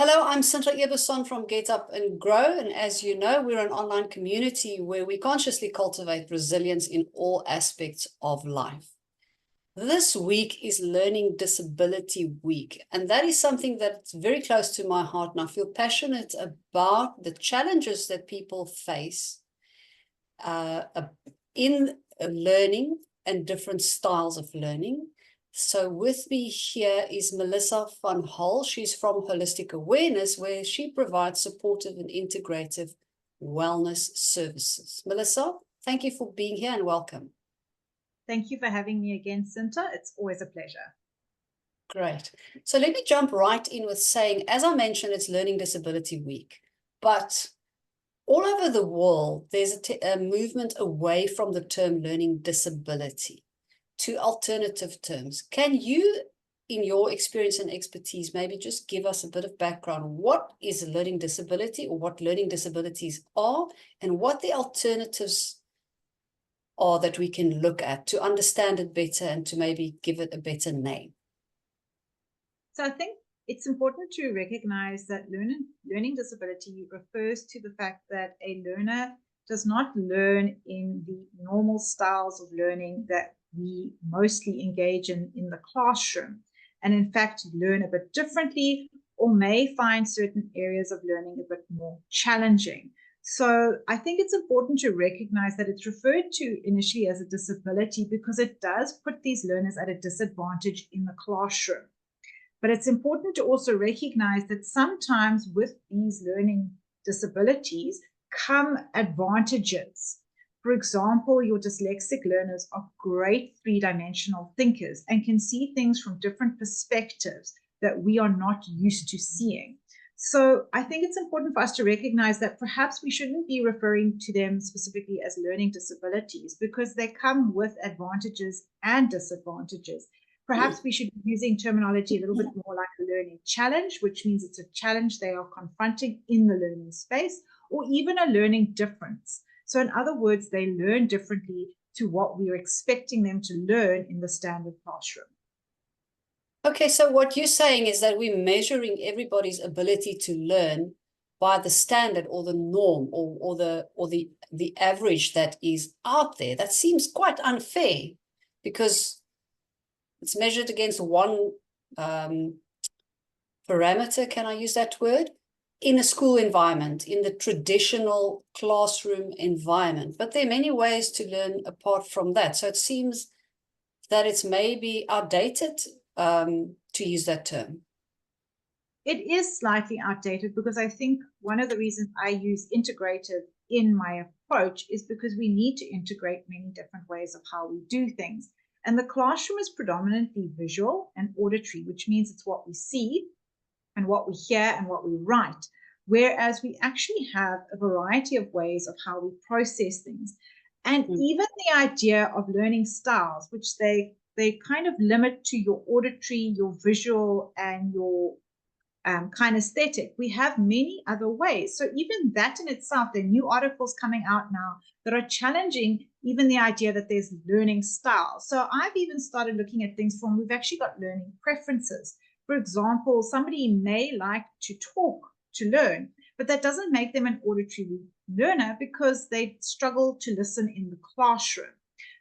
Hello, I'm Sinta Ebersohn from Get Up and Grow. And as you know, we're an online community where we consciously cultivate resilience in all aspects of life. This week is Learning Disability Week, and that is something that's very close to my heart. And I feel passionate about the challenges that people face in learning and different styles of learning. So with me here is Melissa van Hol. She's from Holistic Awareness, where she provides supportive and integrative wellness services. Melissa, thank you for being here and welcome. Thank you for having me again, Sinta. It's always a pleasure. Great. So let me jump right in with saying, as I mentioned, it's Learning Disability Week, but all over the world, there's a movement away from the term learning disability to alternative terms. Can you, in your experience and expertise, maybe just give us a bit of background? What is a learning disability, or what learning disabilities are, and what the alternatives are that we can look at to understand it better and to maybe give it a better name? So I think it's important to recognize that learning disability refers to the fact that a learner does not learn in the normal styles of learning that we mostly engage in the classroom, and in fact learn a bit differently, or may find certain areas of learning a bit more challenging. So I think it's important to recognize that it's referred to initially as a disability because it does put these learners at a disadvantage in the classroom. But it's important to also recognize that sometimes with these learning disabilities come advantages. For example, your dyslexic learners are great three-dimensional thinkers and can see things from different perspectives that we are not used to seeing. So I think it's important for us to recognize that perhaps we shouldn't be referring to them specifically as learning disabilities, because they come with advantages and disadvantages. Perhaps we should be using terminology a little bit more like a learning challenge, which means it's a challenge they are confronting in the learning space, or even a learning difference. So in other words, they learn differently to what we are expecting them to learn in the standard classroom. Okay, so what you're saying is that we're measuring everybody's ability to learn by the standard or the norm or the average that is out there. That seems quite unfair, because it's measured against one parameter, can I use that word, in a school environment, in the traditional classroom environment. But there are many ways to learn apart from that. So it seems that it's maybe outdated to use that term. It is slightly outdated, because I think one of the reasons I use integrative in my approach is because we need to integrate many different ways of how we do things. And the classroom is predominantly visual and auditory, which means it's what we see and what we hear and what we write, whereas we actually have a variety of ways of how we process things. And even the idea of learning styles, which they kind of limit to your auditory, your visual, and your kinesthetic. We have many other ways. So even that in itself, there are new articles coming out now that are challenging even the idea that there's learning styles. So I've even started looking at things from, we've actually got learning preferences. For example, somebody may like to talk to learn, but that doesn't make them an auditory learner because they struggle to listen in the classroom.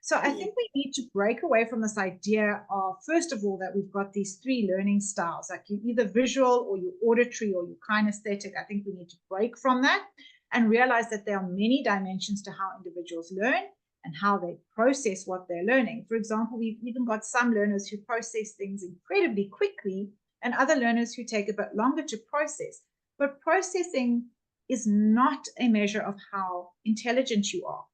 So I think we need to break away from this idea of, first of all, that we've got these three learning styles, like you're either visual or you're auditory or you're kinesthetic. I think we need to break from that and realize that there are many dimensions to how individuals learn and how they process what they're learning. For example, we've even got some learners who process things incredibly quickly and other learners who take a bit longer to process. But processing is not a measure of how intelligent you are.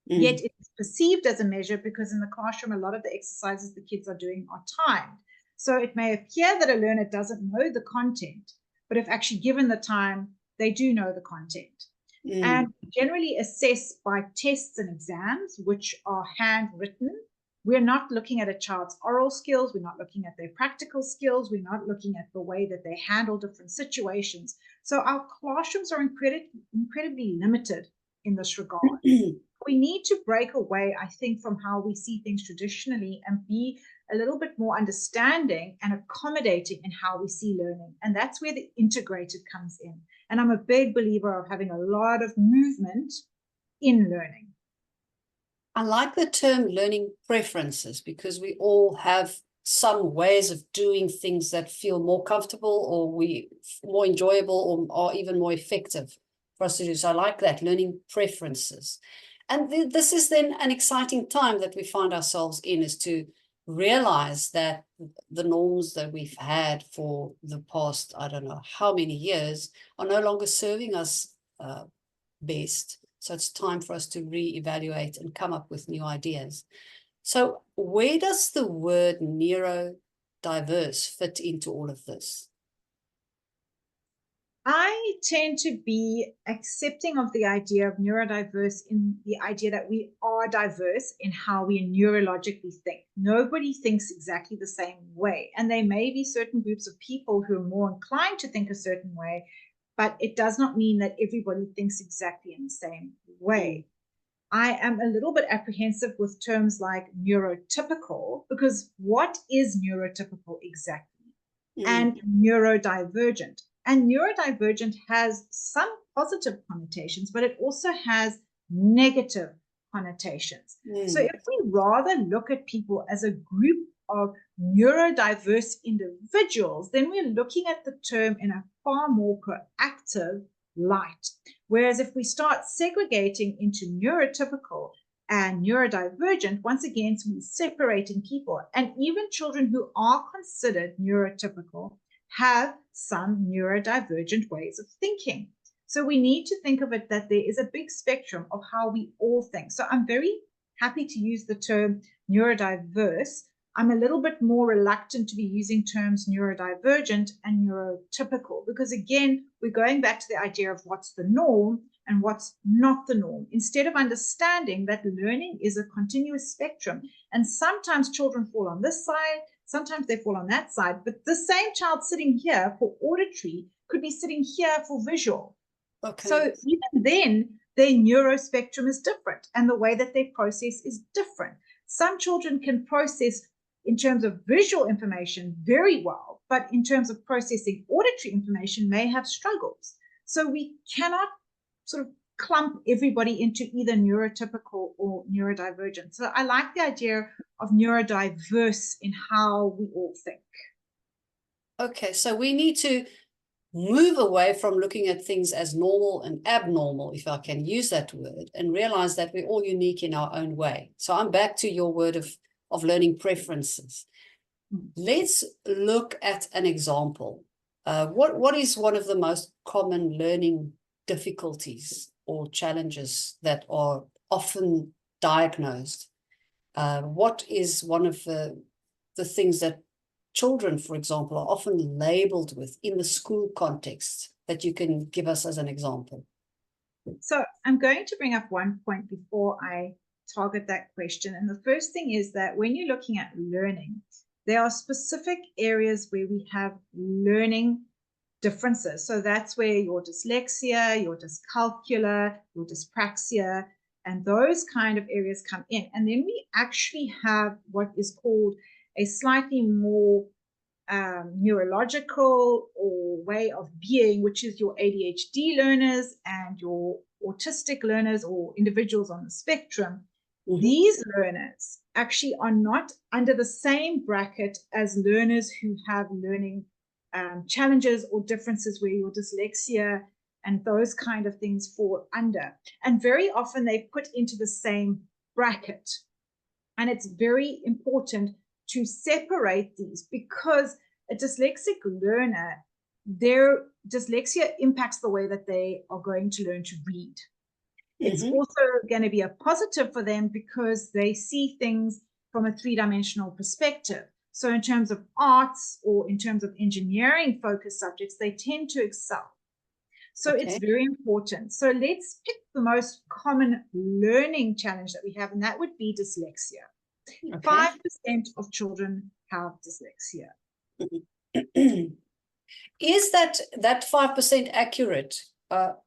Yet it's perceived as a measure, because in the classroom, a lot of the exercises the kids are doing are timed. So it may appear that a learner doesn't know the content, but if actually given the time, they do know the content. And generally assess by tests and exams, which are handwritten. We're not looking at a child's oral skills. We're not looking at their practical skills. We're not looking at the way that they handle different situations. So our classrooms are incredibly limited in this regard. We need to break away, I think, from how we see things traditionally and be a little bit more understanding and accommodating in how we see learning. And that's where the integrated comes in. And I'm a big believer of having a lot of movement in learning. I like the term learning preferences, because we all have some ways of doing things that feel more comfortable, or more enjoyable, or even more effective for us to do. So I like that, learning preferences. And this is then an exciting time that we find ourselves in, is to realize that the norms that we've had for the past, I don't know how many years, are no longer serving us best. So it's time for us to reevaluate and come up with new ideas. So where does the word neurodiverse fit into all of this? I tend to be accepting of the idea of neurodiverse, in the idea that we are diverse in how we neurologically think. Nobody thinks exactly the same way. And there may be certain groups of people who are more inclined to think a certain way, but it does not mean that everybody thinks exactly in the same way. I am a little bit apprehensive with terms like neurotypical, because what is neurotypical exactly? And neurodivergent. And neurodivergent has some positive connotations, but it also has negative connotations. So if we rather look at people as a group of neurodiverse individuals, then we're looking at the term in a far more proactive light. Whereas if we start segregating into neurotypical and neurodivergent, once again, we're separating people. And even children who are considered neurotypical have some neurodivergent ways of thinking. So we need to think of it that there is a big spectrum of how we all think. So I'm very happy to use the term neurodiverse. I'm a little bit more reluctant to be using terms neurodivergent and neurotypical, because again, we're going back to the idea of what's the norm and what's not the norm, instead of understanding that learning is a continuous spectrum. And sometimes children fall on this side, sometimes they fall on that side, but the same child sitting here for auditory could be sitting here for visual. Okay. So even then, their neurospectrum is different, and the way that they process is different. Some children can process in terms of visual information very well, but in terms of processing auditory information may have struggles. So we cannot sort of clump everybody into either neurotypical or neurodivergent. So I like the idea of neurodiverse in how we all think. Okay, so we need to move away from looking at things as normal and abnormal, if I can use that word, and realize that we're all unique in our own way. So I'm back to your word of learning preferences. Let's look at an example. What is one of the most common learning difficulties or challenges that are often diagnosed? What is one of the things that children, for example, are often labeled with in the school context that you can give us as an example? So I'm going to bring up one point before I target that question. And the first thing is that when you're looking at learning, there are specific areas where we have learning differences. So that's where your dyslexia, your dyscalculia, your dyspraxia, and those kind of areas come in. And then we actually have what is called a slightly more neurological or way of being, which is your ADHD learners and your autistic learners or individuals on the spectrum. These learners actually are not under the same bracket as learners who have learning challenges or differences where your dyslexia and those kind of things fall under. And very often they put into the same bracket. And it's very important to separate these, because a dyslexic learner, their dyslexia impacts the way that they are going to learn to read. It's also going to be a positive for them because they see things from a three-dimensional perspective. So in terms of arts or in terms of engineering focused subjects, they tend to excel. So it's very important. So let's pick the most common learning challenge that we have, and that would be dyslexia. 5% of children have dyslexia. Is that 5% accurate?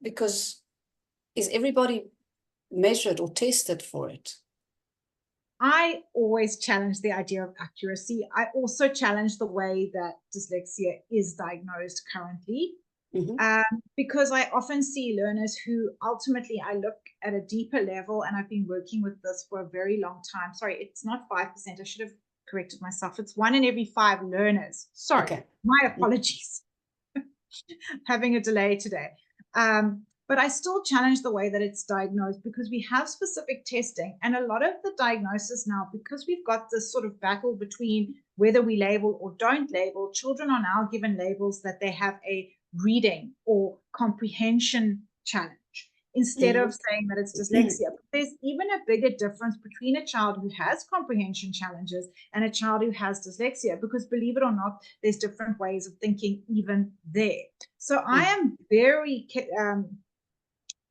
Because is everybody measured or tested for it? I always challenge the idea of accuracy. I also challenge the way that dyslexia is diagnosed currently, because I often see learners who ultimately I look at a deeper level, and I've been working with this for a very long time. Sorry, it's not 5%. I should have corrected myself. It's 1 in every 5 learners. Sorry, Okay. my apologies. Having a delay today. But I still challenge the way that it's diagnosed, because we have specific testing, and a lot of the diagnosis now, because we've got this sort of battle between whether we label or don't label, children are now given labels that they have a reading or comprehension challenge instead of saying that it's dyslexia. But there's even a bigger difference between a child who has comprehension challenges and a child who has dyslexia, because believe it or not, there's different ways of thinking even there. So I am very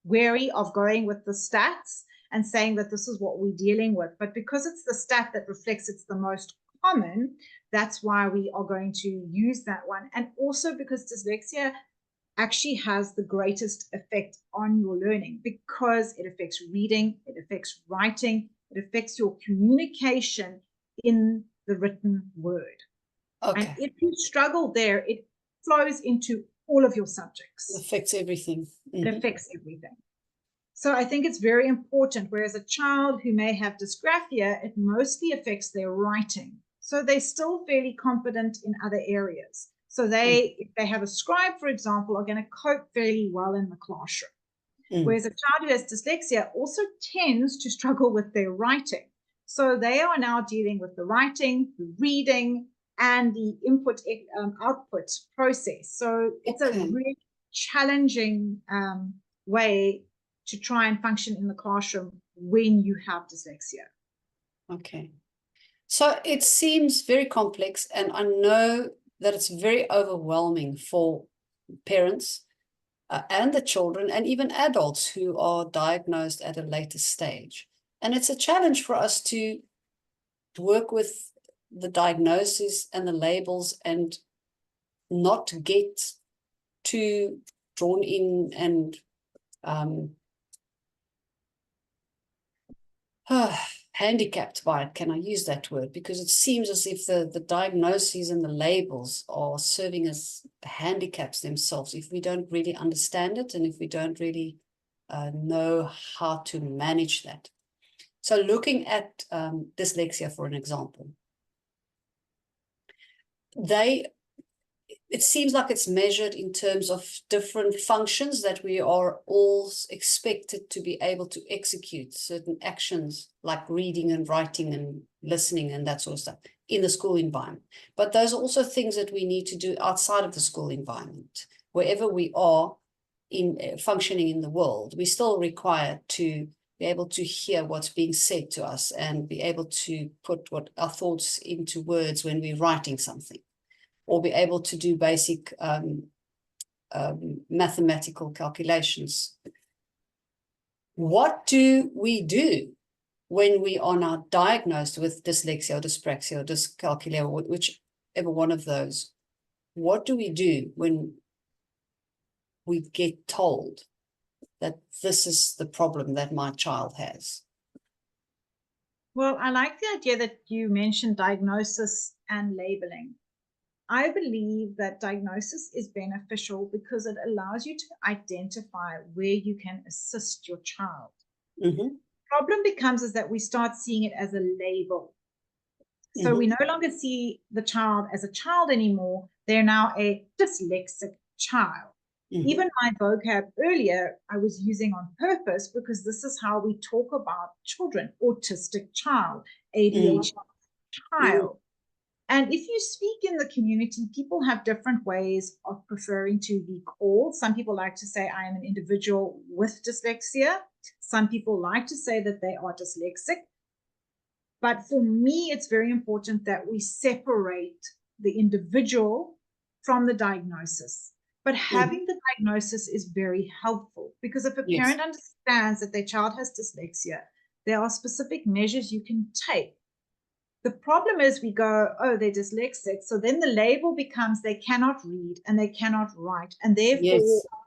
wary of going with the stats and saying that this is what we're dealing with. But because it's the stat that reflects it's the most common, that's why we are going to use that one. And also because dyslexia actually has the greatest effect on your learning, because it affects reading, it affects writing, it affects your communication in the written word. Okay. And if you struggle there, it flows into all of your subjects. It affects everything. It affects everything. So I think it's very important, whereas a child who may have dysgraphia, it mostly affects their writing. So they're still fairly confident in other areas. So if they have a scribe, for example, are going to cope fairly well in the classroom. Whereas a child who has dyslexia also tends to struggle with their writing. So they are now dealing with the writing, the reading, and the input-output process. So it's a really challenging way to try and function in the classroom when you have dyslexia. Okay. So it seems very complex, and I know that it's very overwhelming for parents and the children and even adults who are diagnosed at a later stage. And it's a challenge for us to work with the diagnoses and the labels and not get too drawn in and handicapped by it. Can I use that word? Because it seems as if the diagnoses and the labels are serving as handicaps themselves if we don't really understand it and if we don't really know how to manage that. So looking at dyslexia, for an example, it seems like it's measured in terms of different functions that we are all expected to be able to execute certain actions like reading and writing and listening and that sort of stuff in the school environment. But those are also things that we need to do outside of the school environment. Wherever we are in functioning in the world, we still require to be able to hear what's being said to us and be able to put what our thoughts into words when we're writing something, or be able to do basic mathematical calculations. What do we do when we are now diagnosed with dyslexia or dyspraxia or dyscalculia, or whichever one of those? What do we do when we get told that this is the problem that my child has? Well, I like the idea that you mentioned diagnosis and labeling. I believe that diagnosis is beneficial because it allows you to identify where you can assist your child. The problem becomes is that we start seeing it as a label. So we no longer see the child as a child anymore. They're now a dyslexic child. Even my vocab earlier, I was using on purpose because this is how we talk about children: autistic child, ADHD child. And if you speak in the community, people have different ways of preferring to be called. Some people like to say, I am an individual with dyslexia. Some people like to say that they are dyslexic. But for me, it's very important that we separate the individual from the diagnosis. But having the diagnosis is very helpful, because if a parent understands that their child has dyslexia, there are specific measures you can take. The problem is we go, oh, they're dyslexic. So then the label becomes they cannot read and they cannot write, and therefore,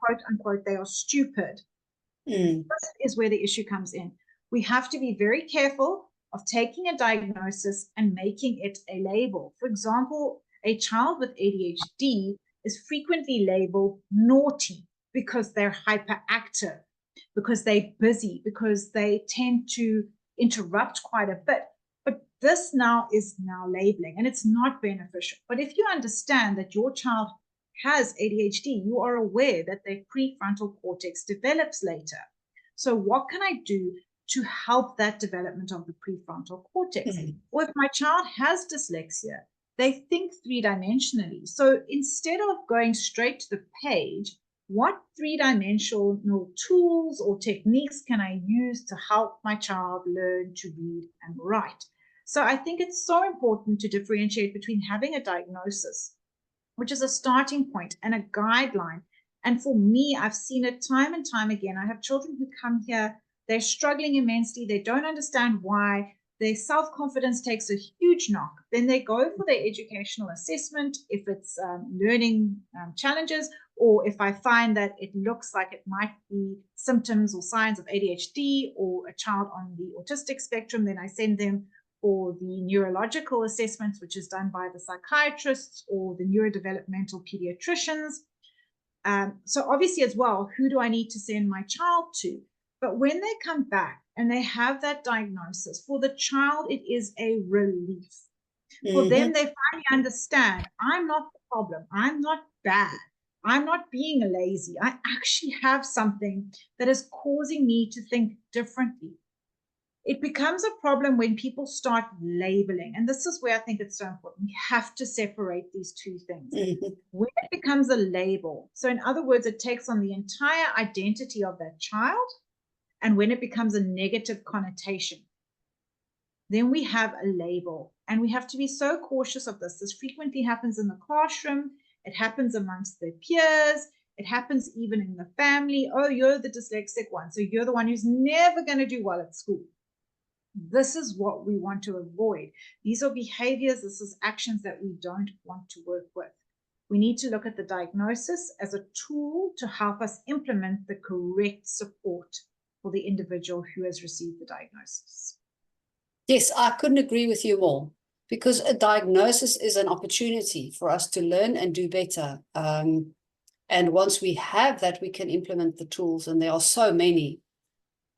quote unquote, they are stupid. This is where the issue comes in. We have to be very careful of taking a diagnosis and making it a label. For example, a child with ADHD is frequently labeled naughty because they're hyperactive, because they're busy, because they tend to interrupt quite a bit. But this now is labeling, and it's not beneficial. But if you understand that your child has ADHD, you are aware that their prefrontal cortex develops later. So what can I do to help that development of the prefrontal cortex? Or if my child has dyslexia, they think three-dimensionally. So instead of going straight to the page, what three-dimensional tools or techniques can I use to help my child learn to read and write? So I think it's so important to differentiate between having a diagnosis, which is a starting point, and a guideline. And for me, I've seen it time and time again. I have children who come here, they're struggling immensely. They don't understand why. Their self-confidence takes a huge knock. Then they go for their educational assessment, if it's learning challenges, or if I find that it looks like it might be symptoms or signs of ADHD or a child on the autistic spectrum, then I send them for the neurological assessments, which is done by the psychiatrists or the neurodevelopmental pediatricians. So obviously as well, who do I need to send my child to? But when they come back and they have that diagnosis, for the child, it is a relief. For them, they finally understand, I'm not the problem. I'm not bad. I'm not being lazy. I actually have something that is causing me to think differently. It becomes a problem when people start labeling. And this is where I think it's so important. We have to separate these two things. When it becomes a label, so in other words, it takes on the entire identity of that child, and when it becomes a negative connotation, then we have a label. And we have to be so cautious of this. This frequently happens in the classroom. It happens amongst their peers. It happens even in the family. Oh, you're the dyslexic one, so you're the one who's never going to do well at school. This is what we want to avoid. These are behaviors, this is actions that we don't want to work with. We need to look at the diagnosis as a tool to help us implement the correct support for the individual who has received the diagnosis. Yes, I couldn't agree with you more, because a diagnosis is an opportunity for us to learn and do better. And once we have that, we can implement the tools, and there are so many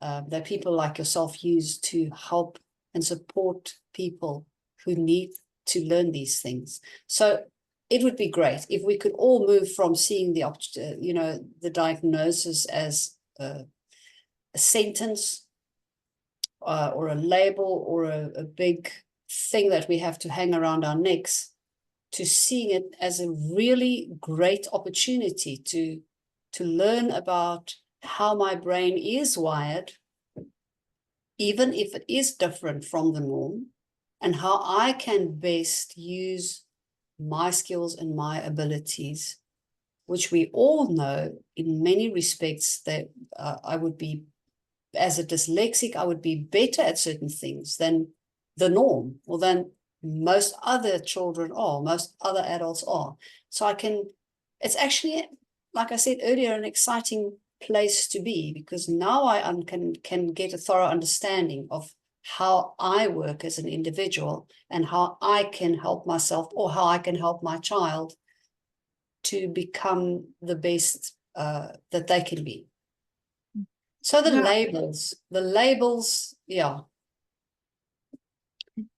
that people like yourself use to help and support people who need to learn these things. So it would be great if we could all move from seeing the diagnosis as a sentence or a label or a big thing that we have to hang around our necks, to seeing it as a really great opportunity to learn about how my brain is wired, even if it is different from the norm, and how I can best use my skills and my abilities, which we all know in many respects that I would be, as a dyslexic, I would be better at certain things than the norm, or than most other children are, most other adults are. So it's actually, like I said earlier, an exciting place to be, because now I can get a thorough understanding of how I work as an individual and how I can help myself, or how I can help my child to become the best that they can be. So the labels, yeah.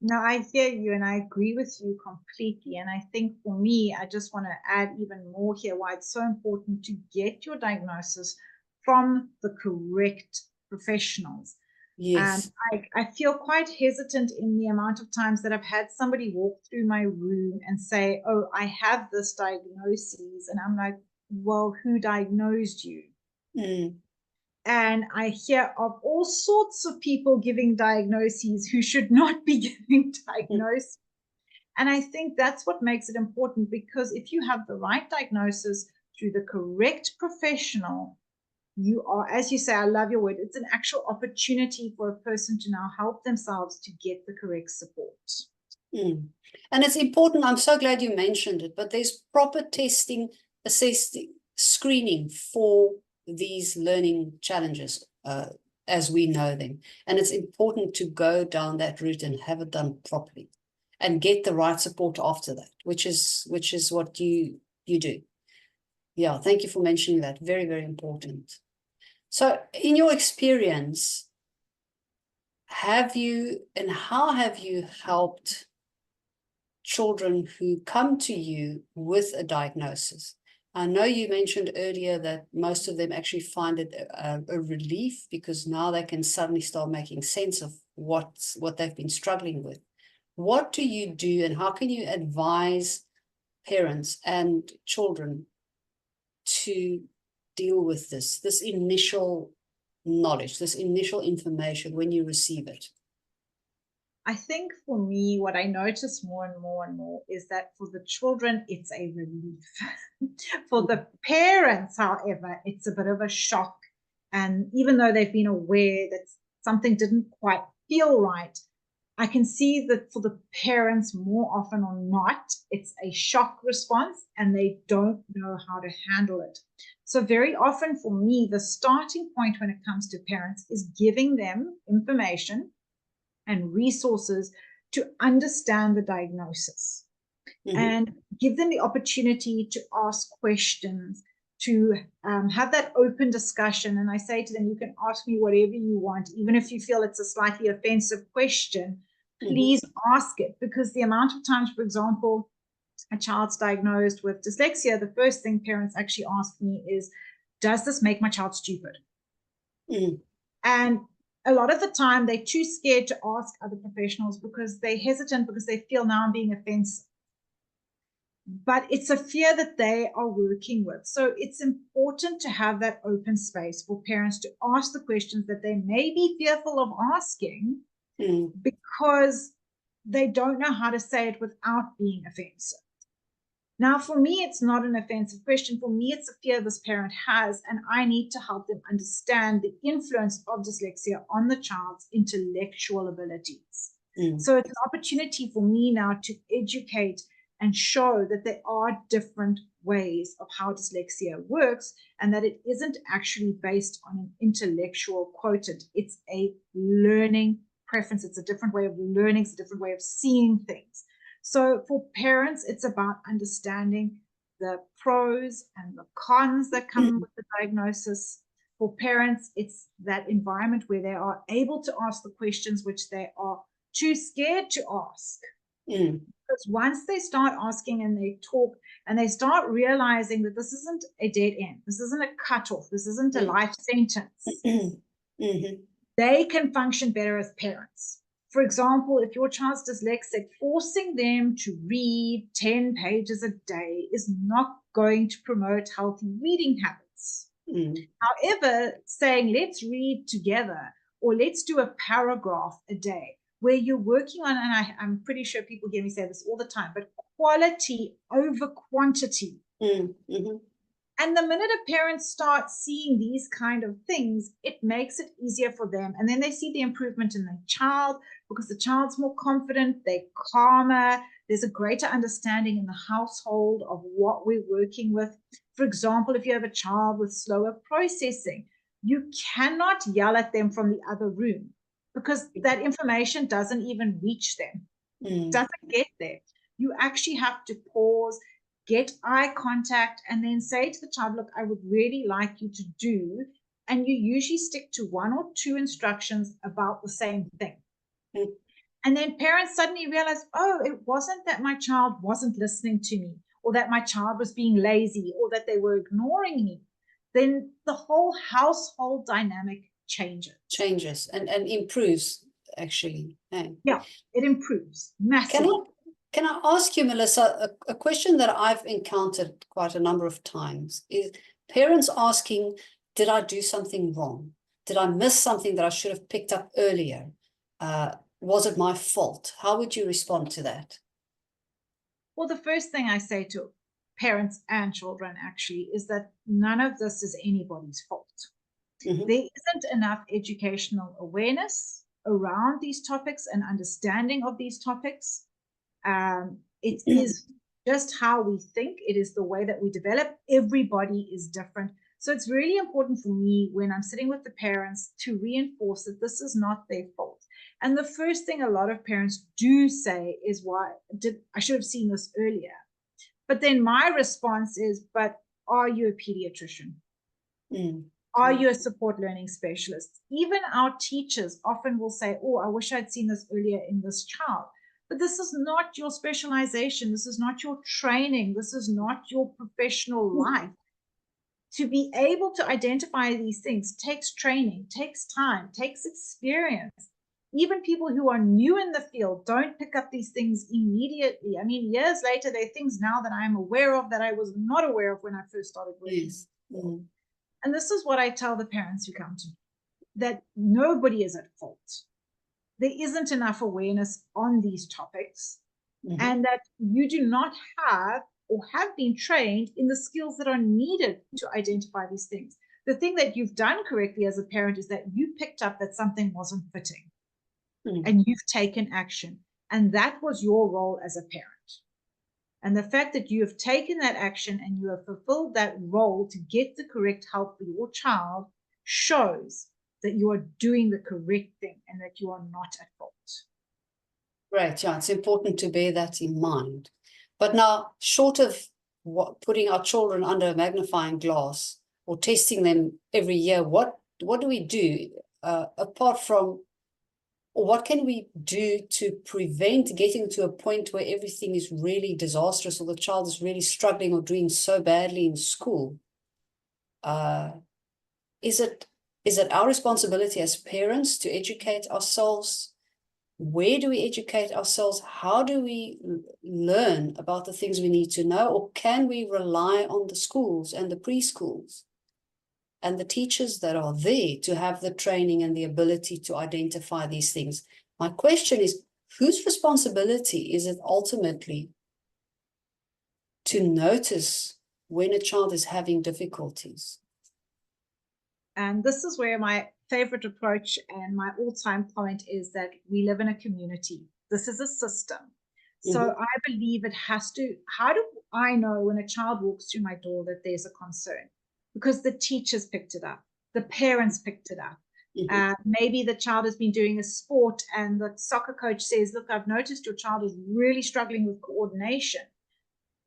No, I hear you, and I agree with you completely. And I think for me, I just want to add even more here why it's so important to get your diagnosis from the correct professionals. Yes. I feel quite hesitant in the amount of times that I've had somebody walk through my room and say, oh, I have this diagnosis. And I'm like, well, who diagnosed you? And I hear of all sorts of people giving diagnoses who should not be giving diagnoses. And I think that's what makes it important, because if you have the right diagnosis through the correct professional, you are, as you say, I love your word, it's an actual opportunity for a person to now help themselves to get the correct support. And it's important, I'm so glad you mentioned it, but there's proper testing, assessing, screening for these learning challenges, as we know them. And it's important to go down that route and have it done properly and get the right support after that, which is what you do. Yeah, thank you for mentioning that. Very, very important. So in your experience, how have you helped children who come to you with a diagnosis? I know you mentioned earlier that most of them actually find it a relief, because now they can suddenly start making sense of what they've been struggling with. What do you do, and how can you advise parents and children to deal with this initial knowledge, this initial information when you receive it? I think for me, what I notice more and more and more is that for the children, it's a relief. For the parents, however, it's a bit of a shock. And even though they've been aware that something didn't quite feel right, I can see that for the parents, more often or not, it's a shock response and they don't know how to handle it. So very often for me, the starting point when it comes to parents is giving them information and resources to understand the diagnosis, and give them the opportunity to ask questions, to have that open discussion. And I say to them, you can ask me whatever you want, even if you feel it's a slightly offensive question, please ask it. Because the amount of times, for example, a child's diagnosed with dyslexia, the first thing parents actually ask me is, does this make my child stupid? And a lot of the time they're too scared to ask other professionals because they're hesitant, because they feel, now I'm being offensive. But it's a fear that they are working with. So it's important to have that open space for parents to ask the questions that they may be fearful of asking, because they don't know how to say it without being offensive. Now, for me, it's not an offensive question. For me, it's a fear this parent has, and I need to help them understand the influence of dyslexia on the child's intellectual abilities. So it's an opportunity for me now to educate and show that there are different ways of how dyslexia works, and that it isn't actually based on an intellectual quotient. It's a learning preference. It's a different way of learning. It's a different way of seeing things. So for parents, it's about understanding the pros and the cons that come with the diagnosis. For parents, it's that environment where they are able to ask the questions which they are too scared to ask. Because once they start asking and they talk and they start realizing that this isn't a dead end, this isn't a cutoff, this isn't a life sentence, they can function better as parents. For example, if your child's dyslexic, forcing them to read 10 pages a day is not going to promote healthy reading habits. However, saying let's read together, or let's do a paragraph a day, where you're working on, and I'm pretty sure people hear me say this all the time, but quality over quantity. And the minute a parent starts seeing these kind of things, it makes it easier for them. And then they see the improvement in the child, because the child's more confident, they're calmer, there's a greater understanding in the household of what we're working with. For example, if you have a child with slower processing, you cannot yell at them from the other room, because that information doesn't even reach them, doesn't get there. You actually have to pause, get eye contact, and then say to the child, look, I would really like you to do, and you usually stick to 1 or 2 instructions about the same thing. And then parents suddenly realize, oh, it wasn't that my child wasn't listening to me, or that my child was being lazy, or that they were ignoring me. Then the whole household dynamic changes and improves, actually. Yeah, it improves massively. Can I ask you, Melissa, a question that I've encountered quite a number of times is parents asking, did I do something wrong? Did I miss something that I should have picked up earlier? Was it my fault? How would you respond to that? Well, the first thing I say to parents and children actually is that none of this is anybody's fault. There isn't enough educational awareness around these topics and understanding of these topics. It is just how we think. It is the way that we develop. Everybody is different. So it's really important for me when I'm sitting with the parents to reinforce that this is not their fault. And the first thing a lot of parents do say is, I should have seen this earlier. But then my response is, but are you a pediatrician? Are you a support learning specialist? Even our teachers often will say, oh, I wish I'd seen this earlier in this child. But this is not your specialization. This is not your training. This is not your professional life. To be able to identify these things takes training, takes time, takes experience. Even people who are new in the field don't pick up these things immediately. I mean, years later, there are things now that I'm aware of that I was not aware of when I first started working. Yes. And this is what I tell the parents who come to me, that nobody is at fault. There isn't enough awareness on these topics, and that you do not have or have been trained in the skills that are needed to identify these things. The thing that you've done correctly as a parent is that you picked up that something wasn't fitting and you've taken action. And that was your role as a parent. And the fact that you have taken that action and you have fulfilled that role to get the correct help for your child shows that you are doing the correct thing and that you are not at fault. Right, yeah, it's important to bear that in mind. But now, short of putting our children under a magnifying glass or testing them every year, what do we do apart from, or what can we do to prevent getting to a point where everything is really disastrous or the child is really struggling or doing so badly in school? Is it our responsibility as parents to educate ourselves? Where do we educate ourselves? How do we learn about the things we need to know? Or can we rely on the schools and the preschools and the teachers that are there to have the training and the ability to identify these things? My question is, whose responsibility is it ultimately to notice when a child is having difficulties? And this is where my favorite approach and my all-time point is that we live in a community. This is a system. So I believe it has to, how do I know when a child walks through my door that there's a concern? Because the teachers picked it up, the parents picked it up. Maybe the child has been doing a sport and the soccer coach says, look, I've noticed your child is really struggling with coordination.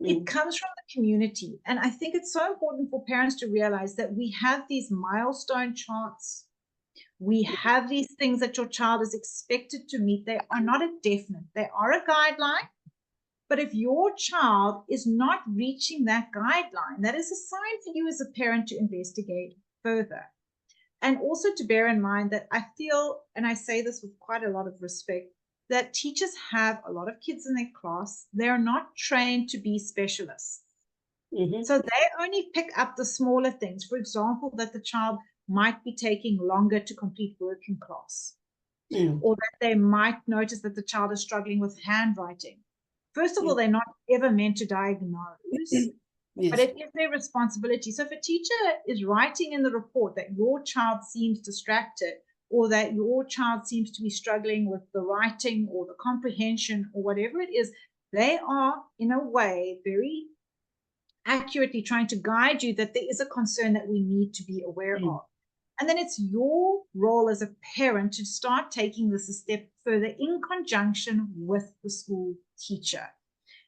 It comes from the community. And I think it's so important for parents to realize that we have these milestone charts. We have these things that your child is expected to meet. They are not a definite. They are a guideline. But if your child is not reaching that guideline, that is a sign for you as a parent to investigate further. And also to bear in mind that I feel, and I say this with quite a lot of respect, that teachers have a lot of kids in their class. They're not trained to be specialists. So they only pick up the smaller things. For example, that the child might be taking longer to complete work in class, or that they might notice that the child is struggling with handwriting. First of all, they're not ever meant to diagnose, but it is their responsibility. So if a teacher is writing in the report that your child seems distracted, or that your child seems to be struggling with the writing or the comprehension or whatever it is, they are, in a way, very accurately trying to guide you that there is a concern that we need to be aware of. And then it's your role as a parent to start taking this a step further in conjunction with the school teacher.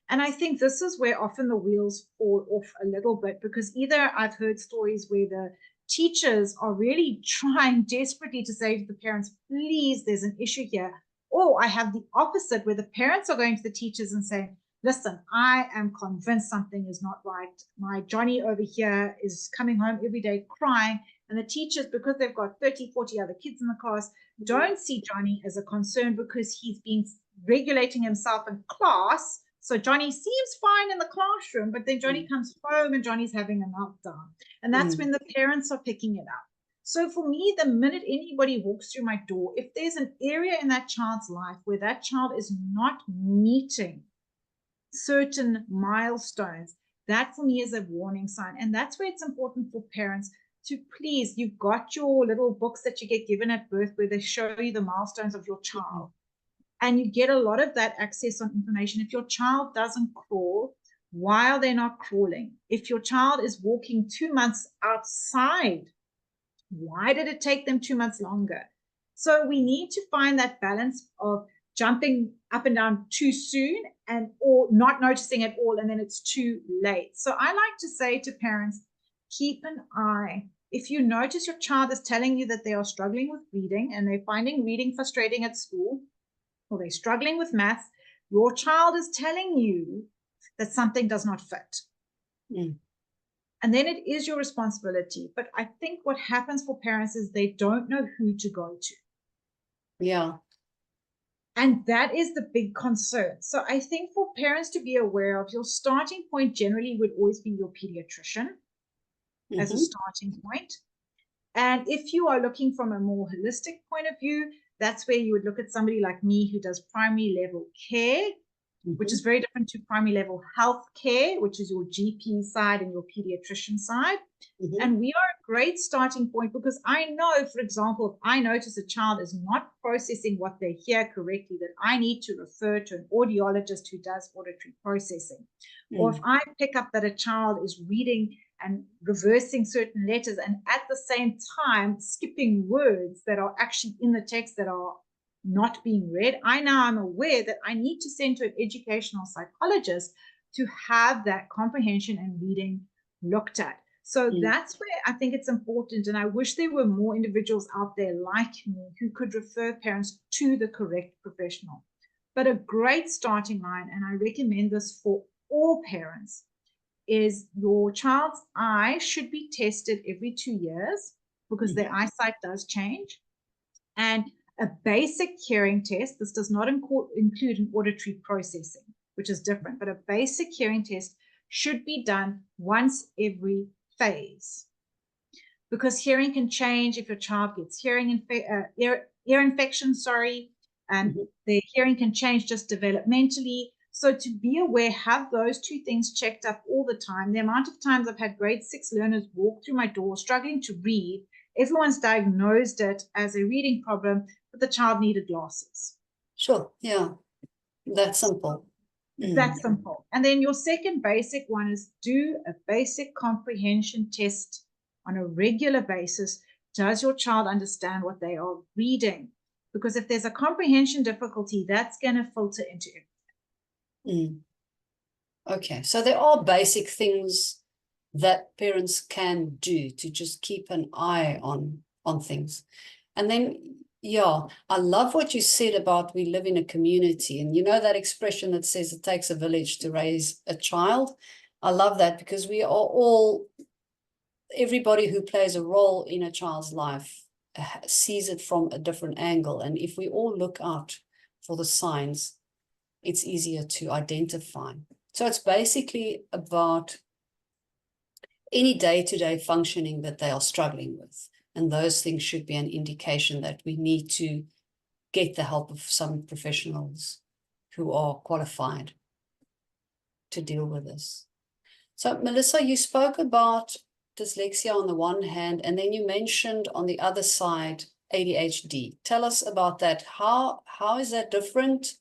And I think this is where often the wheels fall off a little bit, because either I've heard stories where the teachers are really trying desperately to say to the parents, please, there's an issue here. Or I have the opposite, where the parents are going to the teachers and saying, listen, I am convinced something is not right. My Johnny over here is coming home every day crying. And the teachers, because they've got 30, 40 other kids in the class, don't see Johnny as a concern because he's been regulating himself in class. So Johnny seems fine in the classroom, but then Johnny comes home and Johnny's having a meltdown. And that's when the parents are picking it up. So for me, the minute anybody walks through my door, if there's an area in that child's life where that child is not meeting certain milestones, that for me is a warning sign. And that's where it's important for parents to please, you've got your little books that you get given at birth where they show you the milestones of your child. And you get a lot of that access on information. If your child doesn't crawl, while they're not crawling. If your child is walking 2 months outside, why did it take them 2 months longer? So we need to find that balance of jumping up and down too soon and or not noticing at all, and then it's too late. So I like to say to parents, keep an eye. If you notice your child is telling you that they are struggling with reading and they're finding reading frustrating at school, or they're struggling with maths, your child is telling you that something does not fit. Mm. And then it is your responsibility. But I think what happens for parents is they don't know who to go to. Yeah. And that is the big concern. So I think for parents to be aware of, your starting point generally would always be your pediatrician as a starting point. And if you are looking from a more holistic point of view, that's where you would look at somebody like me who does primary level care, which is very different to primary level health care, which is your GP side and your pediatrician side. And we are a great starting point because I know, for example, if I notice a child is not processing what they hear correctly, that I need to refer to an audiologist who does auditory processing. Or if I pick up that a child is reading and reversing certain letters and at the same time skipping words that are actually in the text that are not being read, I now am aware that I need to send to an educational psychologist to have that comprehension and reading looked at. So that's where I think it's important. And I wish there were more individuals out there like me who could refer parents to the correct professional. But a great starting line, and I recommend this for all parents, is your child's eye should be tested every 2 years because their eyesight does change. And a basic hearing test, this does not include an auditory processing, which is different, but a basic hearing test should be done once every phase. Because hearing can change if your child gets ear infection, and their hearing can change just developmentally. So to be aware, have those two things checked up all the time. The amount of times I've had grade 6 learners walk through my door struggling to read, everyone's diagnosed it as a reading problem, but the child needed glasses. Sure, yeah, that's simple. That's simple. And then your second basic one is do a basic comprehension test on a regular basis. Does your child understand what they are reading? Because if there's a comprehension difficulty, that's going to filter into everything. Okay, so there are basic things that parents can do to just keep an eye on things. And then, yeah, I love what you said about we live in a community. And you know that expression that says it takes a village to raise a child? I love that because we are all, everybody who plays a role in a child's life sees it from a different angle. And if we all look out for the signs, it's easier to identify. So it's basically about any day-to-day functioning that they are struggling with. And those things should be an indication that we need to get the help of some professionals who are qualified to deal with this. So Melissa, you spoke about dyslexia on the one hand, and then you mentioned on the other side, ADHD. Tell us about that. How is that different?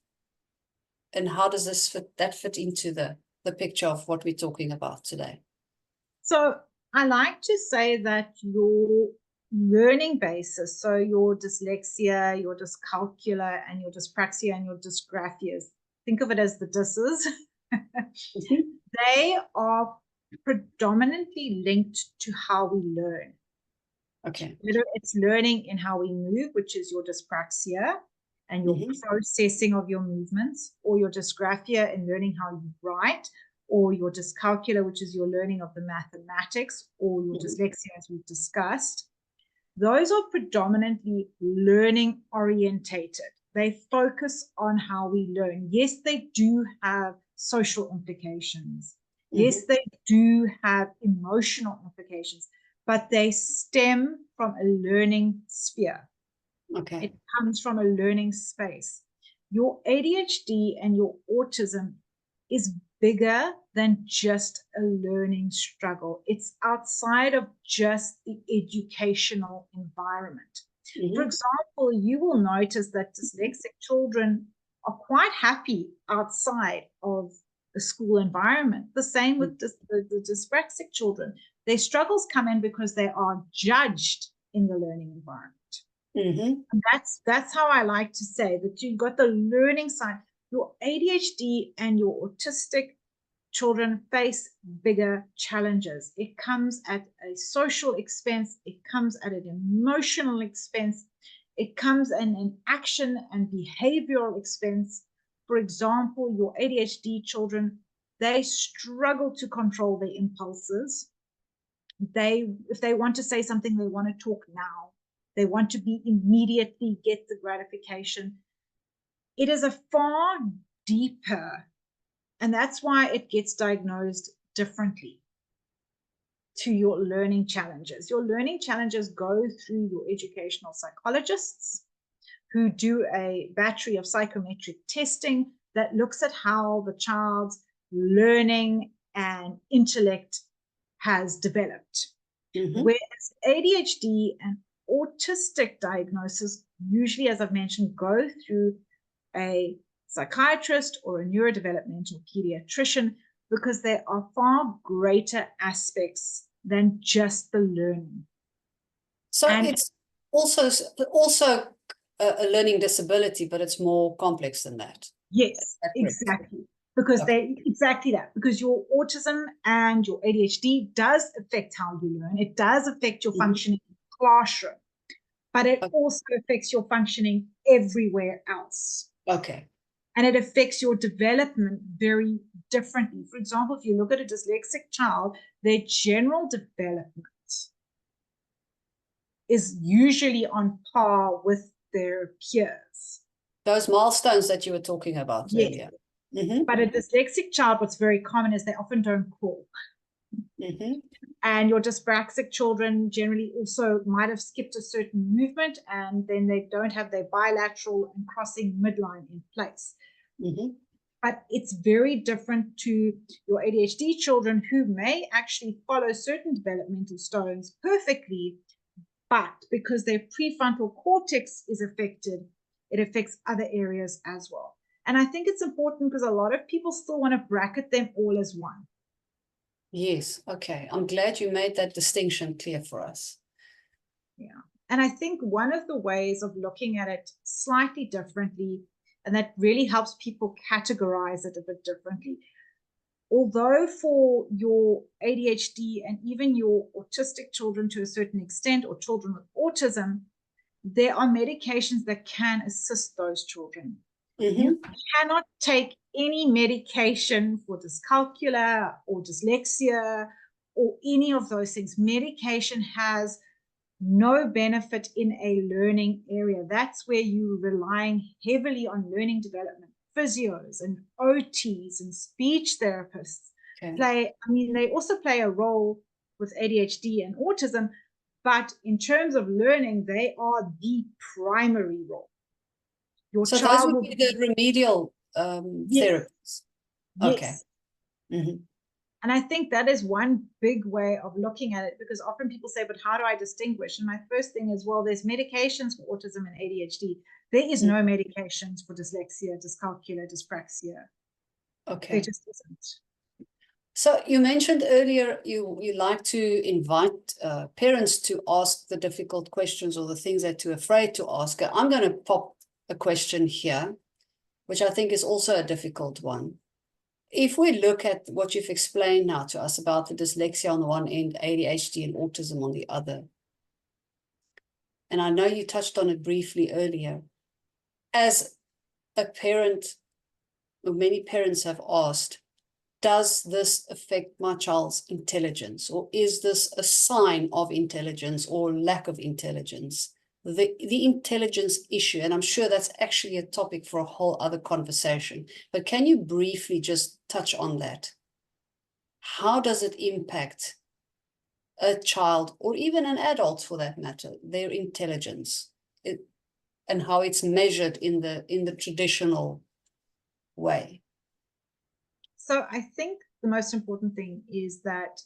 And how does this fit into the picture of what we're talking about today? So I like to say that your learning basis, so your dyslexia, your dyscalculia, and your dyspraxia and your dysgraphias, think of it as the dysses, they are predominantly linked to how we learn. Okay. Whether it's learning in how we move, which is your dyspraxia, and your processing of your movements, or your dysgraphia in learning how you write, or your dyscalculia, which is your learning of the mathematics, or your dyslexia, as we've discussed. Those are predominantly learning orientated. They focus on how we learn. Yes, they do have social implications. Yes, they do have emotional implications, but they stem from a learning sphere. Okay. It comes from a learning space. Your ADHD and your autism is bigger than just a learning struggle. It's outside of just the educational environment. For example, you will notice that dyslexic children are quite happy outside of the school environment. The same with the dyspraxic children. Their struggles come in because they are judged in the learning environment. And that's how I like to say that you've got the learning side. Your ADHD and your autistic children face bigger challenges. It comes at a social expense. It comes at an emotional expense. It comes in an action and behavioral expense. For example, your ADHD children, they struggle to control their impulses. If they want to say something, they want to talk now. They want to be immediately get the gratification. It is a far deeper, and that's why it gets diagnosed differently to your learning challenges. Your learning challenges go through your educational psychologists who do a battery of psychometric testing that looks at how the child's learning and intellect has developed. Whereas ADHD and autistic diagnosis usually, as I've mentioned, go through a psychiatrist or a neurodevelopmental pediatrician because there are far greater aspects than just the learning. So it's also a learning disability, but it's more complex than that. Yes, exactly. Because exactly that, because your autism and your ADHD does affect how you learn. It does affect your functioning in the classroom, but it also affects your functioning everywhere else. And it affects your development very differently. For example, if you look at a dyslexic child, their general development is usually on par with their peers. Those milestones that you were talking about earlier. But a dyslexic child, what's very common is they often don't crawl. And your dyspraxic children generally also might have skipped a certain movement, and then they don't have their bilateral and crossing midline in place. But it's very different to your ADHD children who may actually follow certain developmental stones perfectly, but because their prefrontal cortex is affected, it affects other areas as well. And I think it's important because a lot of people still want to bracket them all as one. Yes, okay. I'm glad you made that distinction clear for us. Yeah. And I think one of the ways of looking at it slightly differently, and that really helps people categorize it a bit differently. Although for your ADHD and even your autistic children to a certain extent, or children with autism, there are medications that can assist those children. You cannot take any medication for dyscalculia or dyslexia or any of those things. Medication has no benefit in a learning area. That's where you're relying heavily on learning development. Physios and OTs and speech therapists they also play a role with ADHD and autism, but in terms of learning, they are the primary role. So those would be the remedial therapies. Yes. And I think that is one big way of looking at it, because often people say, but how do I distinguish? And my first thing is, well, there's medications for autism and ADHD. There is no medications for dyslexia, dyscalculia, dyspraxia. There just isn't. So you mentioned earlier you like to invite parents to ask the difficult questions or the things that they're afraid to ask. I'm going to pop a question here, which I think is also a difficult one. If we look at what you've explained now to us about the dyslexia on the one end, ADHD and autism on the other, and I know you touched on it briefly earlier, as a parent, or many parents have asked, does this affect my child's intelligence, or is this a sign of intelligence or lack of intelligence? The intelligence issue, and I'm sure that's actually a topic for a whole other conversation, but can you briefly just touch on that? How does it impact a child, or even an adult for that matter, their intelligence, and how it's measured in the traditional way? So I think the most important thing is that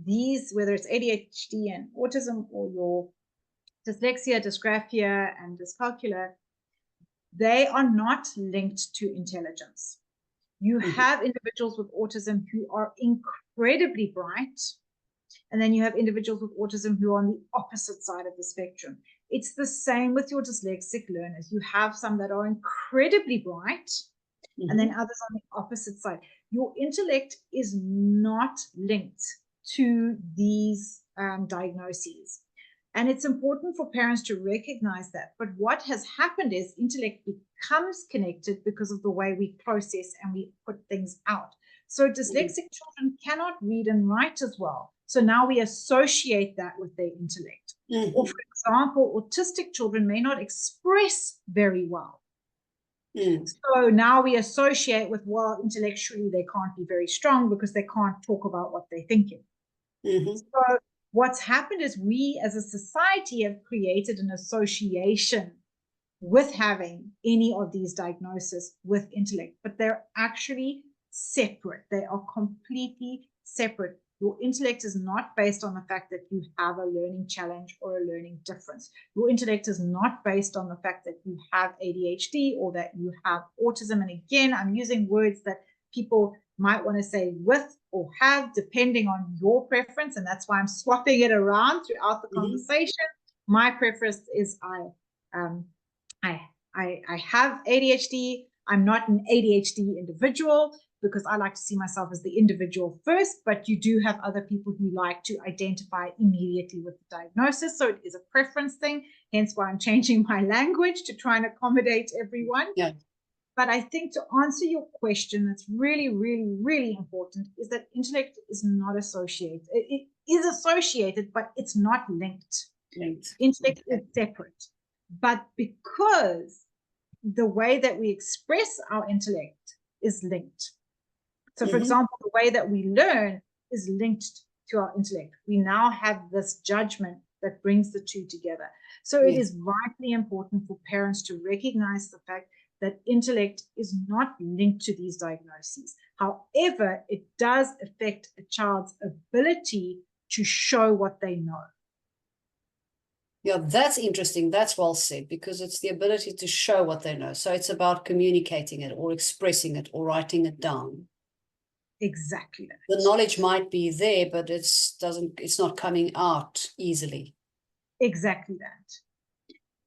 these, whether it's ADHD and autism or your dyslexia, dysgraphia, and dyscalculia, they are not linked to intelligence. You have individuals with autism who are incredibly bright, and then you have individuals with autism who are on the opposite side of the spectrum. It's the same with your dyslexic learners. You have some that are incredibly bright, and then others on the opposite side. Your intellect is not linked to these diagnoses. And it's important for parents to recognize that. But what has happened is intellect becomes connected because of the way we process and we put things out. So dyslexic children cannot read and write as well. So now we associate that with their intellect. Or for example, autistic children may not express very well. So now we associate with, well, intellectually they can't be very strong because they can't talk about what they're thinking. So what's happened is we as a society have created an association with having any of these diagnoses with intellect, but they're actually separate. They are completely separate. Your intellect is not based on the fact that you have a learning challenge or a learning difference. Your intellect is not based on the fact that you have ADHD or that you have autism. And again, I'm using words that people might want to say with or have, depending on your preference. And that's why I'm swapping it around throughout the conversation. My preference is I have ADHD. I'm not an ADHD individual, because I like to see myself as the individual first, but you do have other people who like to identify immediately with the diagnosis. So it is a preference thing, hence why I'm changing my language to try and accommodate everyone. Yeah. But I think to answer your question, that's really, really, really important, is that intellect is not associated. It is associated, but it's not linked. Intellect is separate. But because the way that we express our intellect is linked. So, for example, the way that we learn is linked to our intellect. We now have this judgment that brings the two together. So it is vitally important for parents to recognize the fact that intellect is not linked to these diagnoses. However, it does affect a child's ability to show what they know. Yeah, that's interesting. That's well said, because it's the ability to show what they know. So it's about communicating it or expressing it or writing it down. Exactly that. The knowledge might be there, but it's not coming out easily. Exactly that.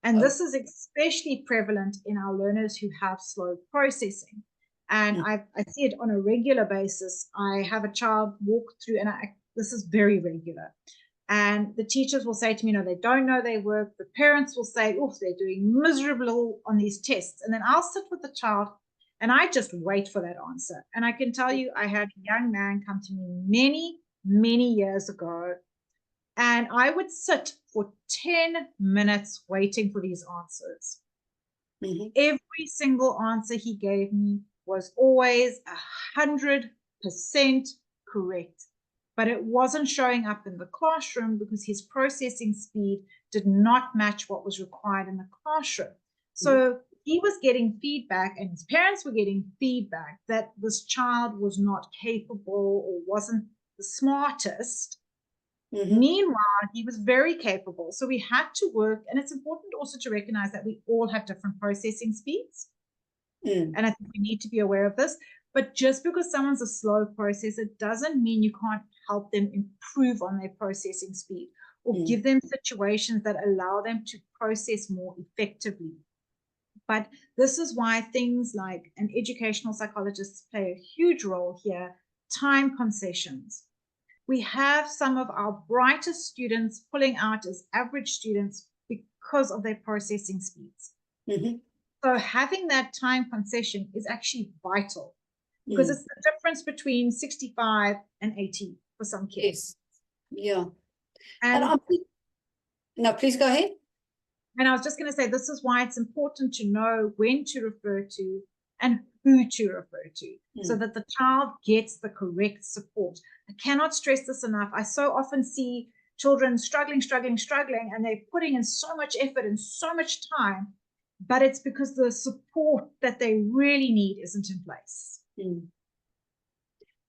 And this is especially prevalent in our learners who have slow processing. And I see it on a regular basis. I have a child walk through, and this is very regular. And the teachers will say to me, they don't know their work. The parents will say, they're doing miserable on these tests. And then I'll sit with the child and I just wait for that answer. And I can tell you, I had a young man come to me many, many years ago, and I would sit for 10 minutes waiting for these answers. Every single answer he gave me was always 100% correct. But it wasn't showing up in the classroom because his processing speed did not match what was required in the classroom. So he was getting feedback, and his parents were getting feedback that this child was not capable or wasn't the smartest. Meanwhile, he was very capable. So we had to work, and it's important also to recognize that we all have different processing speeds. And I think we need to be aware of this. But just because someone's a slow processor doesn't mean you can't help them improve on their processing speed or give them situations that allow them to process more effectively. But this is why things like, and educational psychologists play a huge role here, time concessions. We have some of our brightest students pulling out as average students because of their processing speeds. So having that time concession is actually vital, because it's the difference between 65 and 80 for some kids. Yeah. And no, please go ahead. And I was just going to say, this is why it's important to know when to refer to and who to refer to, so that the child gets the correct support. I cannot stress this enough. I so often see children struggling, and they're putting in so much effort and so much time, but it's because the support that they really need isn't in place.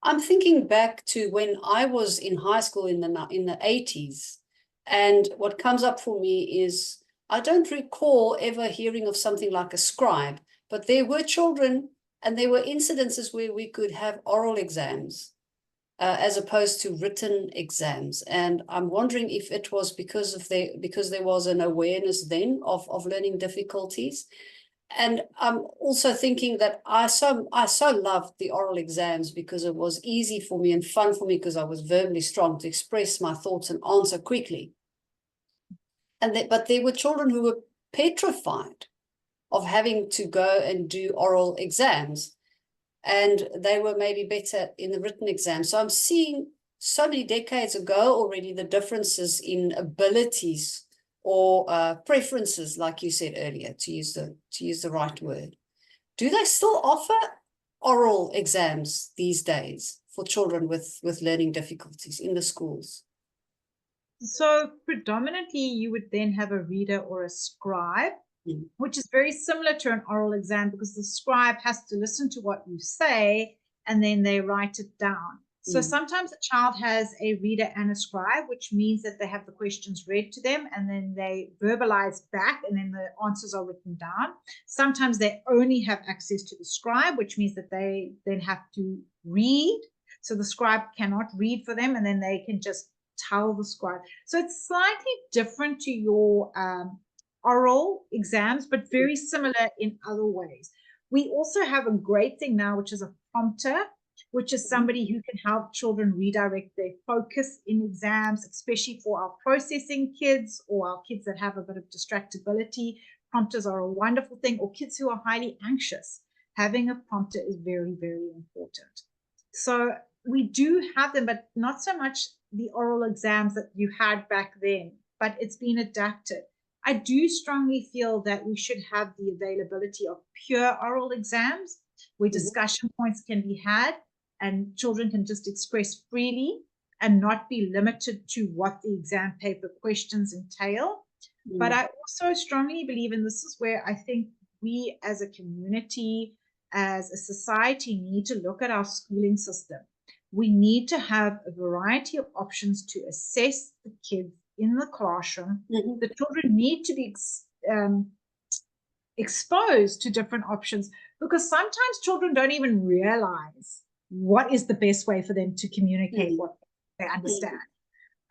I'm thinking back to when I was in high school in the 80s, and what comes up for me is I don't recall ever hearing of something like a scribe, but there were children And there were incidences where we could have oral exams as opposed to written exams. And I'm wondering if it was because there was an awareness then of learning difficulties. And I'm also thinking that I so loved the oral exams because it was easy for me and fun for me because I was verbally strong to express my thoughts and answer quickly. But there were children who were petrified of having to go and do oral exams, and they were maybe better in the written exam. So I'm seeing so many decades ago already the differences in abilities or preferences, like you said earlier, to use the right word. Do they still offer oral exams these days for children with learning difficulties in the schools? So predominantly you would then have a reader or a scribe, which is very similar to an oral exam because the scribe has to listen to what you say and then they write it down. So sometimes a child has a reader and a scribe, which means that they have the questions read to them and then they verbalize back and then the answers are written down. Sometimes they only have access to the scribe, which means that they then have to read. So the scribe cannot read for them and then they can just tell the scribe. So it's slightly different to your oral exams, but very similar in other ways. We also have a great thing now, which is a prompter, which is somebody who can help children redirect their focus in exams, especially for our processing kids or our kids that have a bit of distractibility. Prompters are a wonderful thing, or kids who are highly anxious. Having a prompter is very, very important. So we do have them, but not so much the oral exams that you had back then, but it's been adapted. I do strongly feel that we should have the availability of pure oral exams where discussion points can be had and children can just express freely and not be limited to what the exam paper questions entail. But I also strongly believe, and this is where I think we as a community, as a society, need to look at our schooling system. We need to have a variety of options to assess the kids in the classroom. The children need to be exposed to different options because sometimes children don't even realize what is the best way for them to communicate what they understand.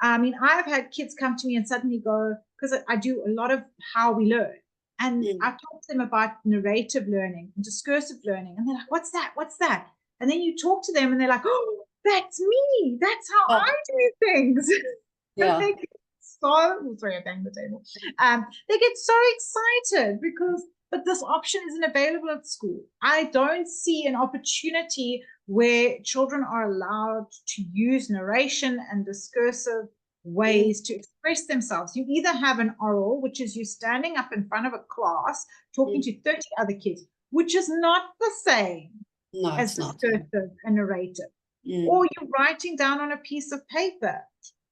I mean, I've had kids come to me and suddenly go, because I do a lot of how we learn. And I talk to them about narrative learning and discursive learning. And they're like, what's that? What's that? And then you talk to them and they're like, oh, that's me. That's how I do things. Yeah. And they get sorry, I banged the table. They get so excited but this option isn't available at school. I don't see an opportunity where children are allowed to use narration and discursive ways to express themselves. You either have an oral, which is you standing up in front of a class talking to 30 other kids, which is not the same as discursive and narrative, or you're writing down on a piece of paper,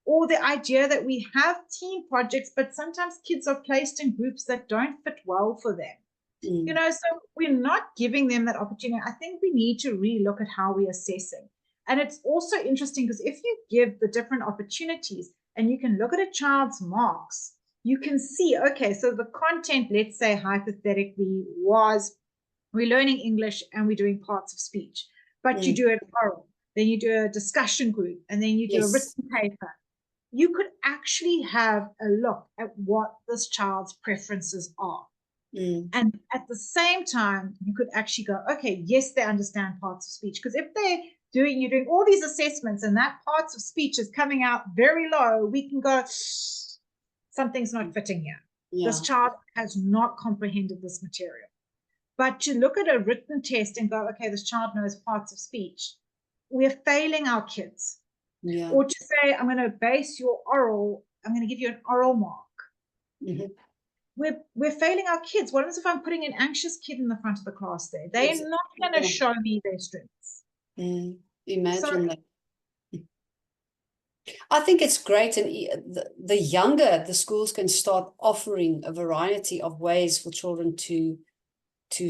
or the idea that we have team projects, but sometimes kids are placed in groups that don't fit well for them. You know, so we're not giving them that opportunity. I think we need to relook at how we're assessing. And it's also interesting because if you give the different opportunities and you can look at a child's marks, you can see, okay, so the content, let's say hypothetically, was we're learning English and we're doing parts of speech, but you do it oral, then you do a discussion group, and then you do a written paper. You could actually have a look at what this child's preferences are. And at the same time, you could actually go, okay, yes, they understand parts of speech. Because if you're doing all these assessments and that parts of speech is coming out very low, we can go, something's not fitting here. This child has not comprehended this material. But to look at a written test and go, okay, this child knows parts of speech, we're failing our kids. Or to say, I'm going to base your oral, I'm going to give you an oral mark. We're failing our kids. What happens if I'm putting an anxious kid in the front of the class there? They're not going to show me their strengths. Imagine that. I think it's great, and the younger the schools can start offering a variety of ways for children to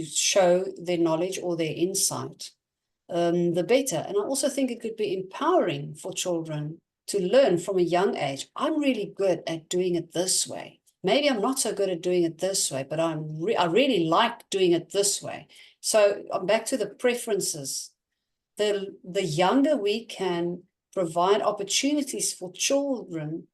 show their knowledge or their insight, the better. And I also think it could be empowering for children to learn from a young age. I'm really good at doing it this way. maybe I'm not so good at doing it this way, but I really like doing it this way. So I'm back to the preferences. The younger we can provide opportunities for children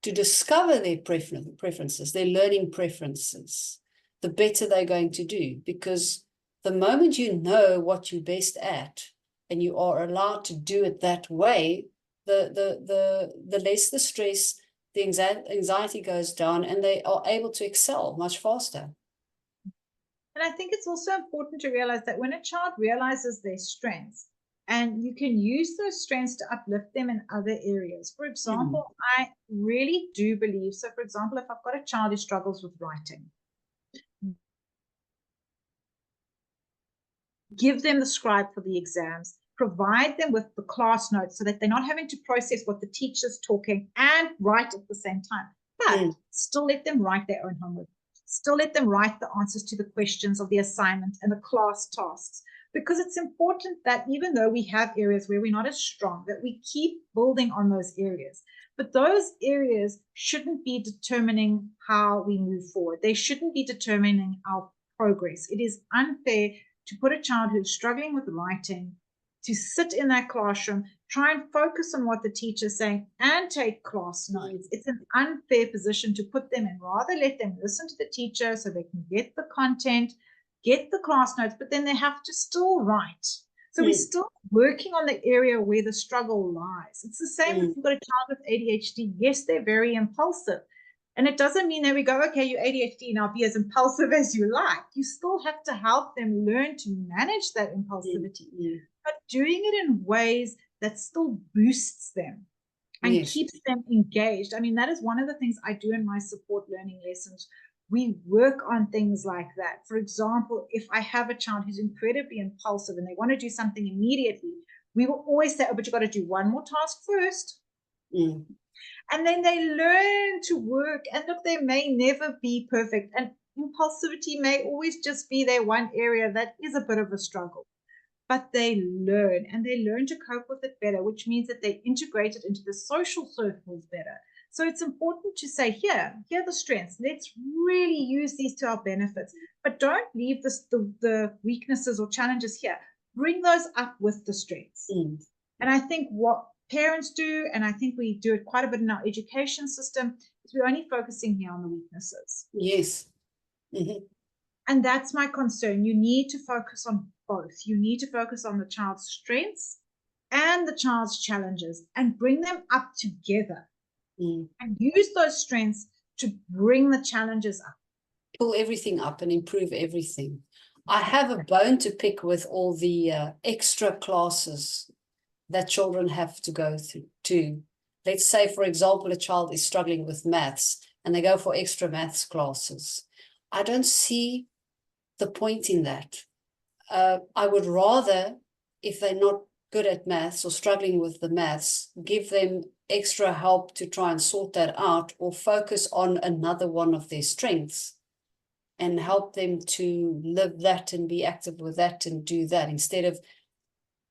to discover their preferences, their learning preferences, the better they're going to do. Because the moment you know what you're best at and you are allowed to do it that way, the less the stress, the anxiety goes down, and they are able to excel much faster. And I think it's also important to realize that when a child realizes their strengths, and you can use those strengths to uplift them in other areas. For example, I really do believe, so for example, if I've got a child who struggles with writing, give them the scribe for the exams, provide them with the class notes so that they're not having to process what the teacher's talking and write at the same time, but still let them write their own homework. Still let them write the answers to the questions of the assignment and the class tasks, because it's important that even though we have areas where we're not as strong, that we keep building on those areas. But those areas shouldn't be determining how we move forward. They shouldn't be determining our progress. It is unfair to put a child who's struggling with writing to sit in that classroom, try and focus on what the teacher's saying and take class notes. It's an unfair position to put them in. Rather let them listen to the teacher so they can get the content, get the class notes, but then they have to still write. So we're still working on the area where the struggle lies. It's the same if you've got a child with ADHD. Yes, they're very impulsive. And it doesn't mean that we go, okay, you're ADHD, now be as impulsive as you like. You still have to help them learn to manage that impulsivity, but doing it in ways that still boosts them and keeps them engaged. I mean, that is one of the things I do in my support learning lessons. We work on things like that. For example, if I have a child who's incredibly impulsive and they want to do something immediately, we will always say, oh, but you've got to do one more task first. And then they learn to work. And look, they may never be perfect. And impulsivity may always just be their one area that is a bit of a struggle. But they learn, and they learn to cope with it better, which means that they integrate it into the social circles better. So it's important to say, here are the strengths. Let's really use these to our benefits. But don't leave the weaknesses or challenges here. Bring those up with the strengths. And I think what parents do, and I think we do it quite a bit in our education system, is we're only focusing here on the weaknesses. Yes. And that's my concern. You need to focus on both. You need to focus on the child's strengths and the child's challenges and bring them up together and use those strengths to bring the challenges up. Pull everything up and improve everything. I have a bone to pick with all the extra classes that children have to go through too. Let's say, for example, a child is struggling with maths and they go for extra maths classes. I don't see the point in that. I would rather, if they're not good at maths or struggling with the maths, give them extra help to try and sort that out, or focus on another one of their strengths and help them to live that and be active with that and do that, instead of,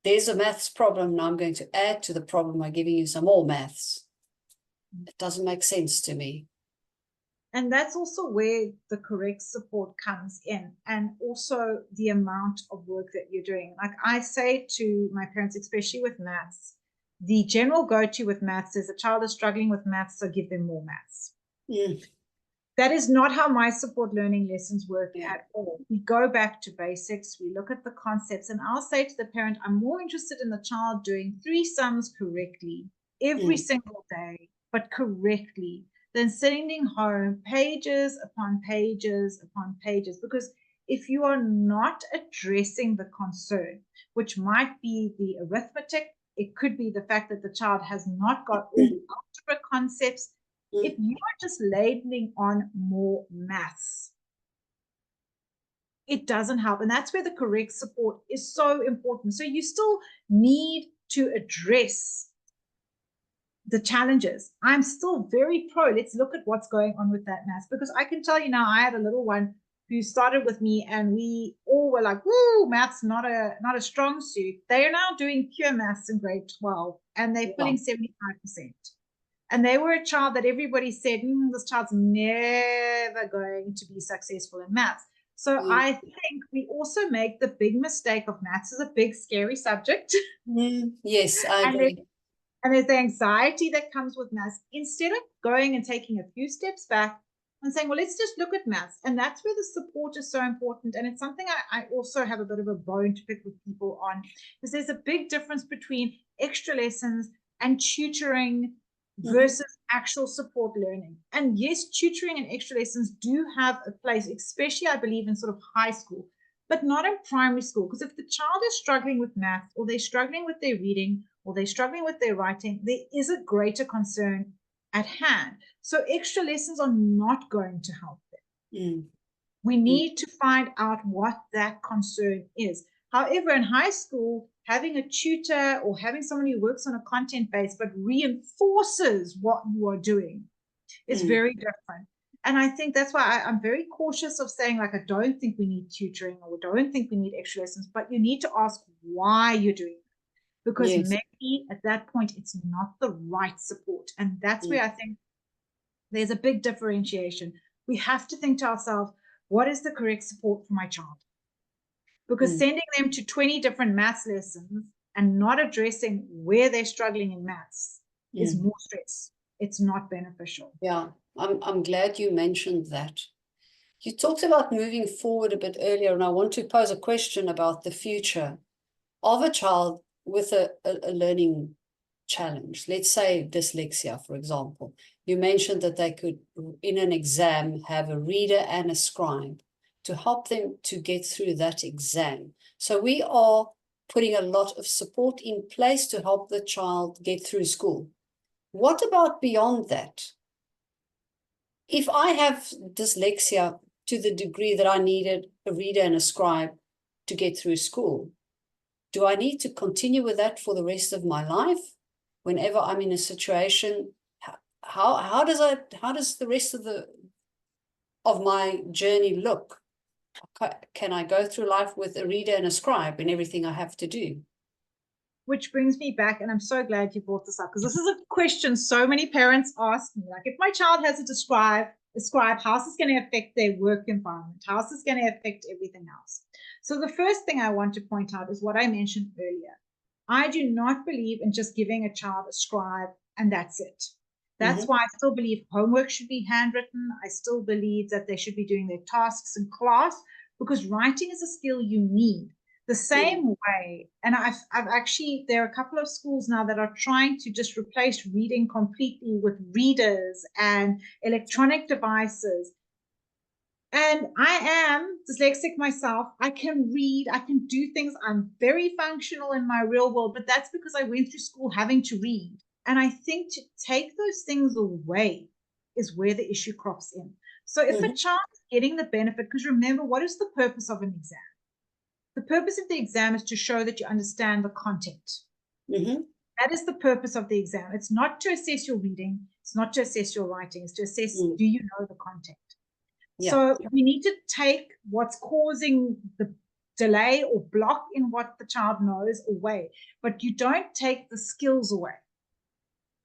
there's a maths problem, now I'm going to add to the problem by giving you some more maths. It doesn't make sense to me. And that's also where the correct support comes in, and also the amount of work that you're doing. Like I say to my parents, especially with maths, the general go-to with maths is a child is struggling with maths, so give them more maths. That is not how my support learning lessons work at all. We go back to basics, we look at the concepts, and I'll say to the parent, I'm more interested in the child doing 3 sums correctly every single day, but correctly, than sending home pages upon pages upon pages. Because if you are not addressing the concern, which might be the arithmetic, it could be the fact that the child has not got all the algebra concepts. If you are just labeling on more maths, it doesn't help. And that's where the correct support is so important. So you still need to address the challenges. I'm still very pro. Let's look at what's going on with that maths, because I can tell you now, I had a little one who started with me and we all were like, woo, maths not a strong suit. They are now doing pure maths in grade 12 and they're putting 75%. And they were a child that everybody said, this child's never going to be successful in maths. So I think we also make the big mistake of maths is a big, scary subject. Yes, I and agree. and there's the anxiety that comes with maths. Instead of going and taking a few steps back and saying, well, let's just look at maths. And that's where the support is so important. And it's something I also have a bit of a bone to pick with people on, because there's a big difference between extra lessons and tutoring versus actual support learning. And yes, tutoring and extra lessons do have a place, especially I believe in sort of high school, but not in primary school. Because if the child is struggling with maths, or they're struggling with their reading, or they're struggling with their writing, there is a greater concern at hand. So extra lessons are not going to help them. We need to find out what that concern is. However, in high school, having a tutor or having someone who works on a content base but reinforces what you are doing is very different. And I think that's why I'm very cautious of saying, like, I don't think we need tutoring or don't think we need extra lessons, but you need to ask why you're doing it. Because maybe at that point, it's not the right support. And that's where I think there's a big differentiation. We have to think to ourselves, what is the correct support for my child? Because sending them to 20 different maths lessons and not addressing where they're struggling in maths is more stress. It's not beneficial. Yeah, I'm glad you mentioned that. You talked about moving forward a bit earlier, and I want to pose a question about the future of a child with a learning challenge. Let's say dyslexia, for example. You mentioned that they could, in an exam, have a reader and a scribe to help them to get through that exam. So we are putting a lot of support in place to help the child get through school. What about beyond that? If I have dyslexia to the degree that I needed a reader and a scribe to get through school, do I need to continue with that for the rest of my life? Whenever I'm in a situation, how does the rest of my journey look? Can I go through life with a reader and a scribe and everything I have to do? Which brings me back, and I'm so glad you brought this up, because this is a question so many parents ask me. Like, if my child has a scribe, how's this going to affect their work environment? How's this going to affect everything else? So the first thing I want to point out is what I mentioned earlier. I do not believe in just giving a child a scribe and that's it. That's why I still believe homework should be handwritten. I still believe that they should be doing their tasks in class, because writing is a skill you need. The same way, and I've actually, there are a couple of schools now that are trying to just replace reading completely with readers and electronic devices. And I am dyslexic myself. I can read, I can do things. I'm very functional in my real world, but that's because I went through school having to read. And I think to take those things away is where the issue crops in. So if a child is getting the benefit, because remember, what is the purpose of an exam? The purpose of the exam is to show that you understand the content. That is the purpose of the exam. It's not to assess your reading. It's not to assess your writing. It's to assess, do you know the content? So we need to take what's causing the delay or block in what the child knows away, but you don't take the skills away.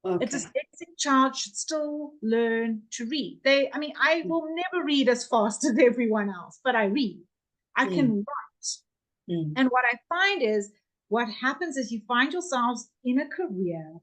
A dyslexic child should still learn to read. I will never read as fast as everyone else, but I read. I can write. And what I find is, what happens is you find yourselves in a career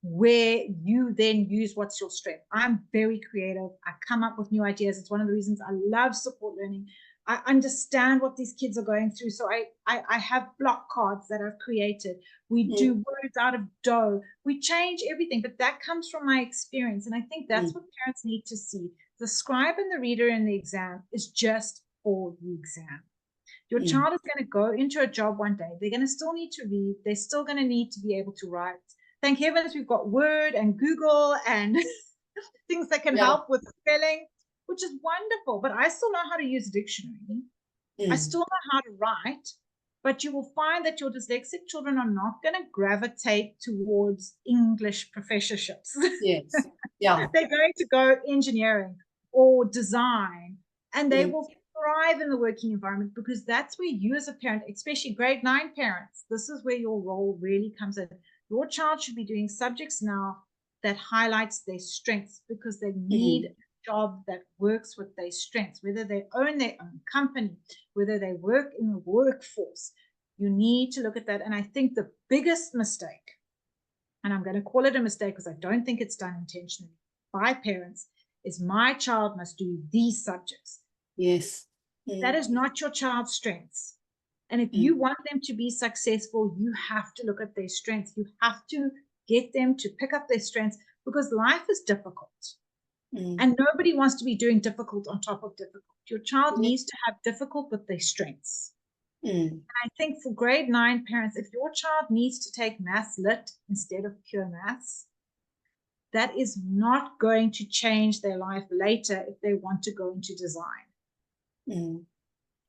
where you then use what's your strength. I'm very creative. I come up with new ideas. It's one of the reasons I love support learning. I understand what these kids are going through. So I have block cards that I've created. We do words out of dough. We change everything, but that comes from my experience. And I think that's what parents need to see. The scribe and the reader in the exam is just for the exam. Your child is going to go into a job one day. They're going to still need to read. They're still going to need to be able to write. Thank heavens we've got Word and Google and things that can help with spelling, which is wonderful. But I still know how to use a dictionary. I still know how to write. But you will find that your dyslexic children are not going to gravitate towards English professorships. They're going to go engineering or design, and they will thrive in the working environment, because that's where you as a parent, especially grade 9 parents, this is where your role really comes in. Your child should be doing subjects now that highlights their strengths, because they need a job that works with their strengths, whether they own their own company, whether they work in the workforce. You need to look at that. And I think the biggest mistake, and I'm going to call it a mistake because I don't think it's done intentionally by parents, is my child must do these subjects. Yes. That is not your child's strengths. And if you want them to be successful, you have to look at their strengths. You have to get them to pick up their strengths, because life is difficult. And nobody wants to be doing difficult on top of difficult. Your child needs to have difficult with their strengths. And I think for grade 9 parents, if your child needs to take maths lit instead of pure maths, that is not going to change their life later if they want to go into design.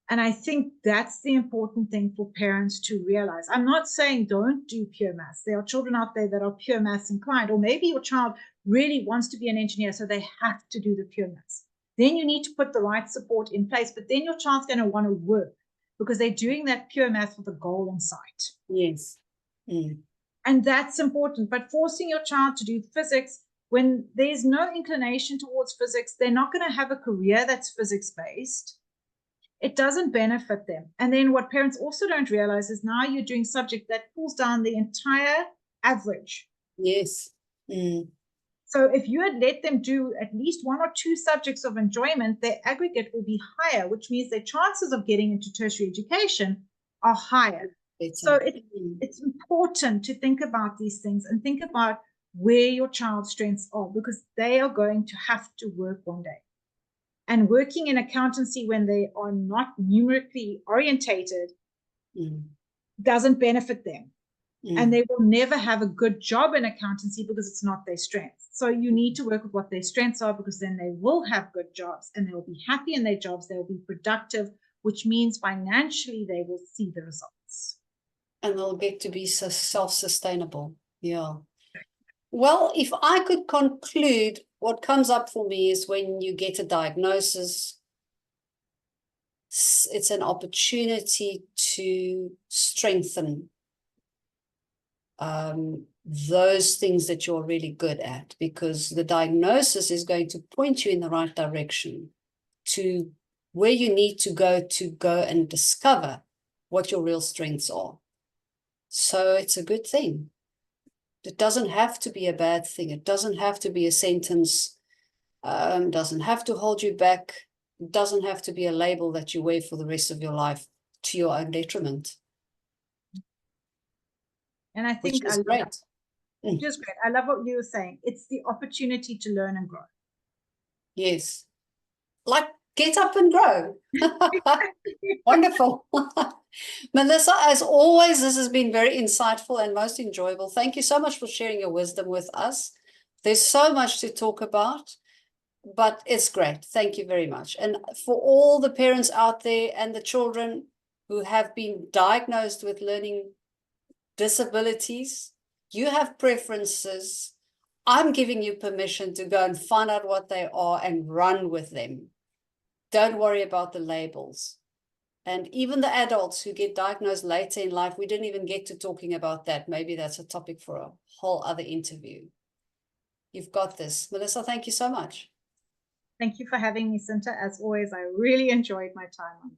And I think that's the important thing for parents to realize. I'm not saying don't do pure maths. There are children out there that are pure maths inclined, or maybe your child really wants to be an engineer, so they have to do the pure maths. Then you need to put the right support in place, but then your child's going to want to work because they're doing that pure maths with a goal in sight. Yes. And that's important. But forcing your child to do physics when there's no inclination towards physics, they're not going to have a career that's physics-based. It doesn't benefit them. And then what parents also don't realize is now you're doing subject that pulls down the entire average. Yes. So if you had let them do at least 1 or 2 subjects of enjoyment, their aggregate will be higher, which means their chances of getting into tertiary education are higher. So it's important to think about these things and think about where your child's strengths are, because they are going to have to work one day. And working in accountancy when they are not numerically orientated doesn't benefit them. And they will never have a good job in accountancy because it's not their strength. So you need to work with what their strengths are, because then they will have good jobs and they'll be happy in their jobs. They'll be productive, which means financially they will see the results. And they'll get to be so self-sustainable. Yeah. Well, if I could conclude, what comes up for me is when you get a diagnosis, it's an opportunity to strengthen those things that you're really good at, because the diagnosis is going to point you in the right direction to where you need to go and discover what your real strengths are. So it's a good thing. It doesn't have to be a bad thing. It doesn't have to be a sentence. Doesn't have to hold you back. It doesn't have to be a label that you wear for the rest of your life to your own detriment. And I think which is great. Just great. I love what you were saying. It's the opportunity to learn and grow. Yes. Like, get up and grow. Wonderful. Melissa, as always, this has been very insightful and most enjoyable. Thank you so much for sharing your wisdom with us. There's so much to talk about, but it's great. Thank you very much. And for all the parents out there and the children who have been diagnosed with learning disabilities, you have preferences. I'm giving you permission to go and find out what they are and run with them. Don't worry about the labels. And even the adults who get diagnosed later in life, we didn't even get to talking about that. Maybe that's a topic for a whole other interview. You've got this. Melissa, thank you so much. Thank you for having me, Sinta. As always, I really enjoyed my time on